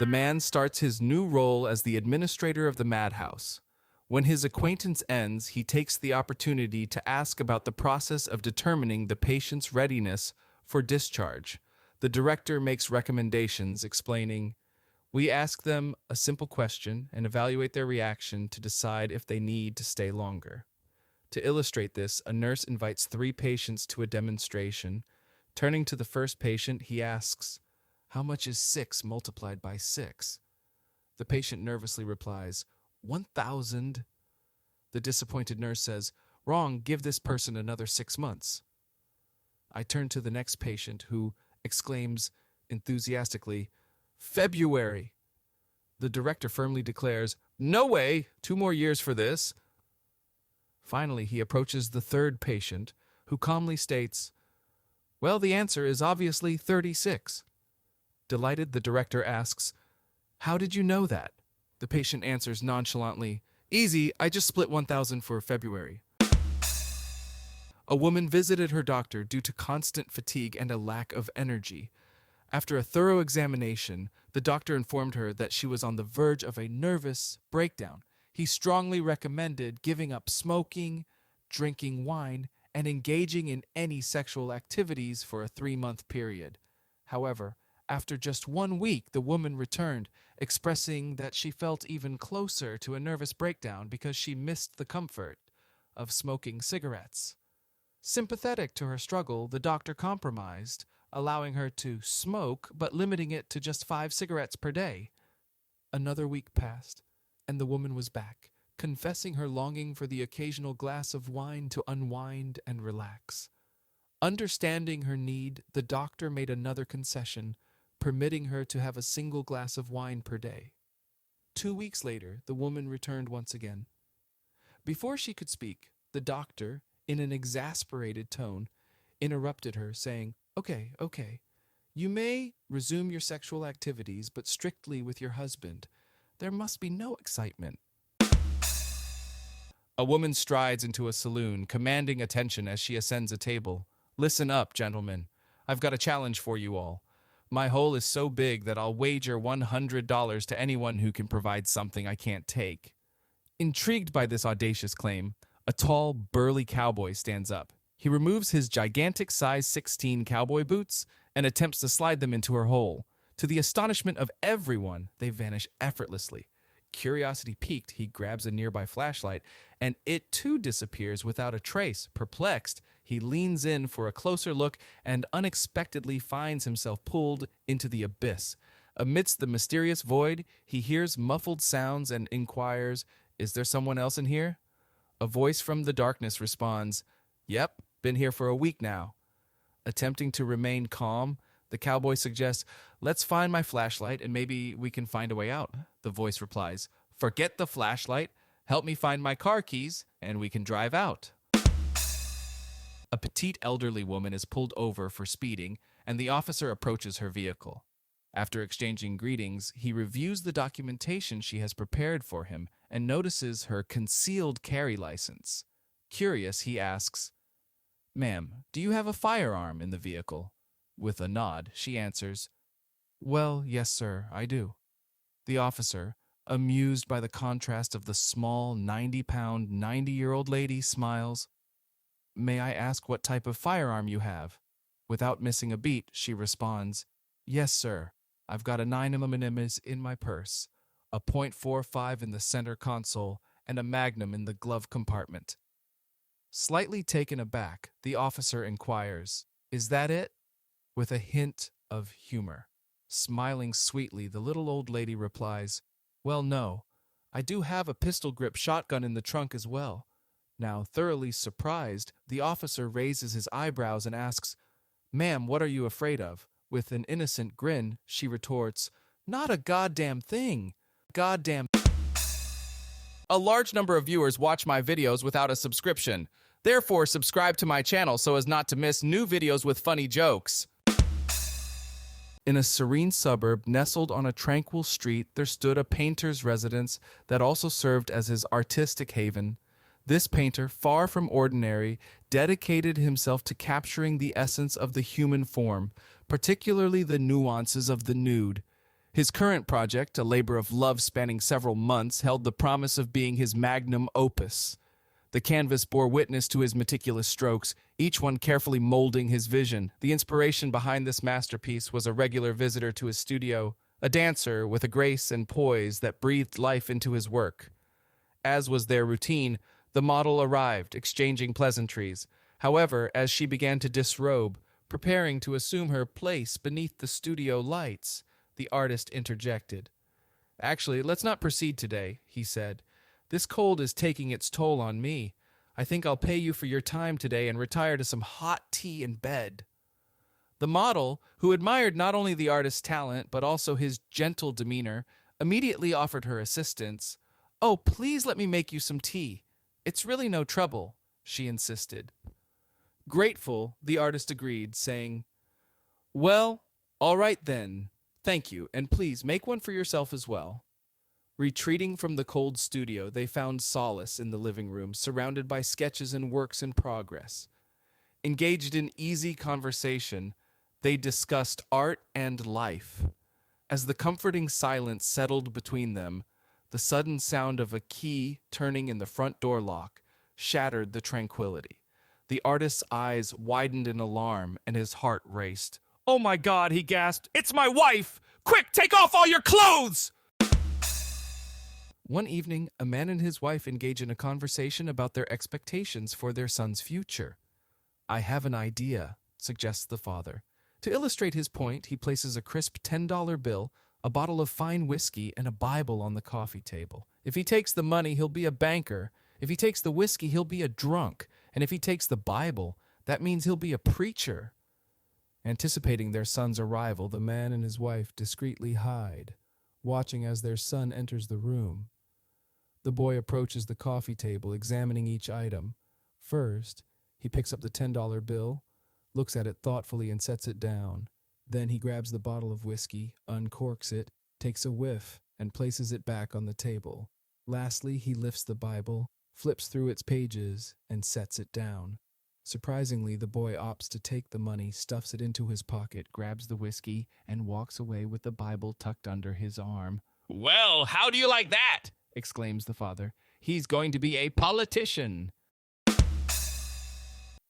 The man starts his new role as the administrator of the madhouse. When his acquaintance ends, he takes the opportunity to ask about the process of determining the patient's readiness for discharge. The director makes recommendations explaining, "We ask them a simple question and evaluate their reaction to decide if they need to stay longer." To illustrate this, a nurse invites 3 patients to a demonstration. Turning to the first patient, he asks, "How much is 6 multiplied by 6? The patient nervously replies, 1,000. The disappointed nurse says, "Wrong, give this person another 6 months." I turn to the next patient, who exclaims enthusiastically, "February." The director firmly declares, "No way, 2 more years for this." Finally, he approaches the third patient, who calmly states, "Well, the answer is obviously 36. Delighted, the director asks, "How did you know that?" The patient answers nonchalantly, "Easy, I just split 1,000 for February." A woman visited her doctor due to constant fatigue and a lack of energy. After a thorough examination, the doctor informed her that she was on the verge of a nervous breakdown. He strongly recommended giving up smoking, drinking wine, and engaging in any sexual activities for a 3-month period. However, after just 1 week, the woman returned, expressing that she felt even closer to a nervous breakdown because she missed the comfort of smoking cigarettes. Sympathetic to her struggle, the doctor compromised, allowing her to smoke but limiting it to just 5 cigarettes per day. Another week passed, and the woman was back, confessing her longing for the occasional glass of wine to unwind and relax. Understanding her need, the doctor made another concession, permitting her to have a single glass of wine per day. 2 weeks later, the woman returned once again. Before she could speak, the doctor, in an exasperated tone, interrupted her, saying, Okay, you may resume your sexual activities, but strictly with your husband. There must be no excitement." A woman strides into a saloon, commanding attention as she ascends a table. "Listen up, gentlemen. I've got a challenge for you all. My hole is so big that I'll wager $100 to anyone who can provide something I can't take." Intrigued by this audacious claim, a tall, burly cowboy stands up. He removes his gigantic size 16 cowboy boots and attempts to slide them into her hole. To the astonishment of everyone, they vanish effortlessly. Curiosity piqued, he grabs a nearby flashlight, and it too disappears without a trace. Perplexed, he leans in for a closer look and unexpectedly finds himself pulled into the abyss. Amidst the mysterious void, he hears muffled sounds and inquires, "Is there someone else in here?" A voice from the darkness responds, "Yep, been here for a week now." Attempting to remain calm, the cowboy suggests, "Let's find my flashlight and maybe we can find a way out." The voice replies, "Forget the flashlight, help me find my car keys and we can drive out." A petite elderly woman is pulled over for speeding and the officer approaches her vehicle. After exchanging greetings, he reviews the documentation she has prepared for him and notices her concealed carry license. Curious, he asks, "Ma'am, do you have a firearm in the vehicle?" With a nod, she answers, "Well, yes, sir, I do." The officer, amused by the contrast of the small 90-pound, 90-year-old lady, smiles. "May I ask what type of firearm you have?" Without missing a beat, she responds, "Yes, sir, I've got a 9mm in my purse, a .45 in the center console, and a Magnum in the glove compartment." Slightly taken aback, the officer inquires, "Is that it?" With a hint of humor. Smiling sweetly, the little old lady replies, "Well, no, I do have a pistol-grip shotgun in the trunk as well." Now, thoroughly surprised, the officer raises his eyebrows and asks, "Ma'am, what are you afraid of?" With an innocent grin, she retorts, "Not a goddamn thing. Goddamn." A large number of viewers watch my videos without a subscription. Therefore, subscribe to my channel so as not to miss new videos with funny jokes. In a serene suburb nestled on a tranquil street, there stood a painter's residence that also served as his artistic haven. This painter, far from ordinary, dedicated himself to capturing the essence of the human form, particularly the nuances of the nude. His current project, a labor of love spanning several months, held the promise of being his magnum opus. The canvas bore witness to his meticulous strokes, each one carefully molding his vision. The inspiration behind this masterpiece was a regular visitor to his studio, a dancer with a grace and poise that breathed life into his work. As was their routine, the model arrived, exchanging pleasantries. However, as she began to disrobe, preparing to assume her place beneath the studio lights, the artist interjected. "Actually, let's not proceed today," he said. "This cold is taking its toll on me. I think I'll pay you for your time today and retire to some hot tea in bed." The model, who admired not only the artist's talent but also his gentle demeanor, immediately offered her assistance. "Oh, please let me make you some tea. It's really no trouble," she insisted. Grateful, the artist agreed, saying, "Well, all right then. Thank you, and please make one for yourself as well." Retreating from the cold studio, they found solace in the living room, surrounded by sketches and works in progress. Engaged in easy conversation, they discussed art and life. As the comforting silence settled between them, the sudden sound of a key turning in the front door lock shattered the tranquility. The artist's eyes widened in alarm, and his heart raced. "Oh my God," he gasped. "It's my wife! Quick, take off all your clothes!" One evening, a man and his wife engage in a conversation about their expectations for their son's future. "I have an idea," suggests the father. To illustrate his point, he places a crisp $10 bill, a bottle of fine whiskey, and a Bible on the coffee table. If he takes the money, he'll be a banker. If he takes the whiskey, he'll be a drunk. And if he takes the Bible, that means he'll be a preacher. Anticipating their son's arrival, the man and his wife discreetly hide, watching as their son enters the room. The boy approaches the coffee table, examining each item. First, he picks up the $10 bill, looks at it thoughtfully, and sets it down. Then he grabs the bottle of whiskey, uncorks it, takes a whiff, and places it back on the table. Lastly, he lifts the Bible, flips through its pages, and sets it down. Surprisingly, the boy opts to take the money, stuffs it into his pocket, grabs the whiskey, and walks away with the Bible tucked under his arm. "Well, how do you like that?" exclaims the father. "He's going to be a politician."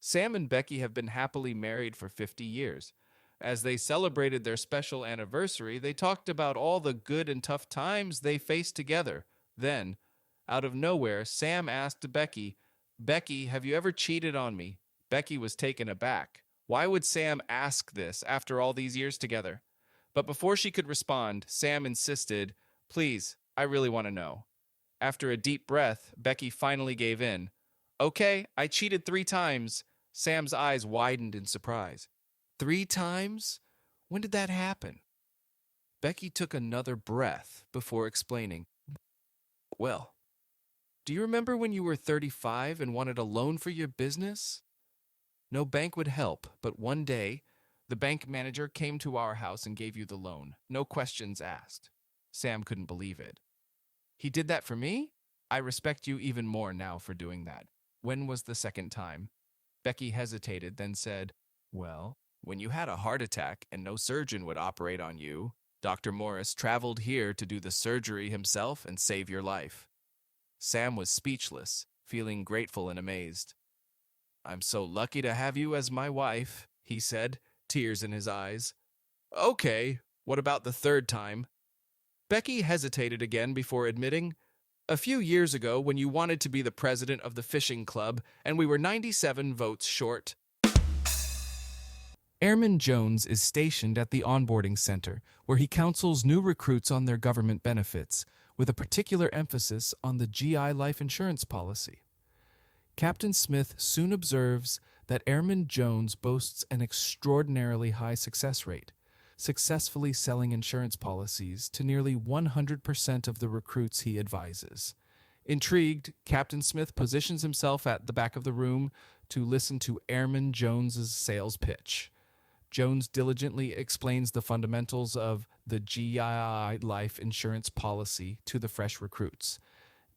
Sam and Becky have been happily married for 50 years. As they celebrated their special anniversary, they talked about all the good and tough times they faced together. Then, out of nowhere, Sam asked Becky, "Becky, have you ever cheated on me?" Becky was taken aback. Why would Sam ask this after all these years together? But before she could respond, Sam insisted, "Please, I really want to know." After a deep breath, Becky finally gave in. "Okay, I cheated 3 times." Sam's eyes widened in surprise. 3 times? When did that happen? Becky took another breath before explaining. "Well, do you remember when you were 35 and wanted a loan for your business? No bank would help, but one day, the bank manager came to our house and gave you the loan. No questions asked." Sam couldn't believe it. "He did that for me? I respect you even more now for doing that. When was the second time?" Becky hesitated, then said, "Well, when you had a heart attack and no surgeon would operate on you, Dr. Morris traveled here to do the surgery himself and save your life." Sam was speechless, feeling grateful and amazed. "I'm so lucky to have you as my wife," he said, tears in his eyes. "Okay, what about the third time?" Becky hesitated again before admitting, "A few years ago when you wanted to be the president of the fishing club and we were 97 votes short." Airman Jones is stationed at the onboarding center, where he counsels new recruits on their government benefits, with a particular emphasis on the GI life insurance policy. Captain Smith soon observes that Airman Jones boasts an extraordinarily high success rate, successfully selling insurance policies to nearly 100% of the recruits he advises. Intrigued, Captain Smith positions himself at the back of the room to listen to Airman Jones's sales pitch. Jones diligently explains the fundamentals of the GI life insurance policy to the fresh recruits,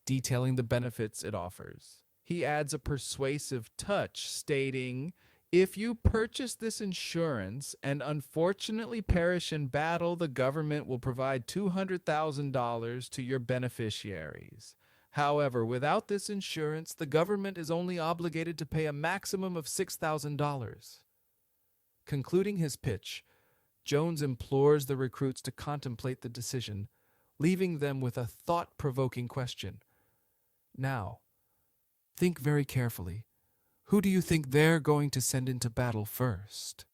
detailing the benefits it offers. He adds a persuasive touch, stating, If you purchase this insurance and unfortunately perish in battle, the government will provide $200,000 to your beneficiaries. However, without this insurance, the government is only obligated to pay a maximum of $6,000. Concluding his pitch, Jones implores the recruits to contemplate the decision, leaving them with a thought-provoking question. Now, think very carefully. Who do you think they're going to send into battle first?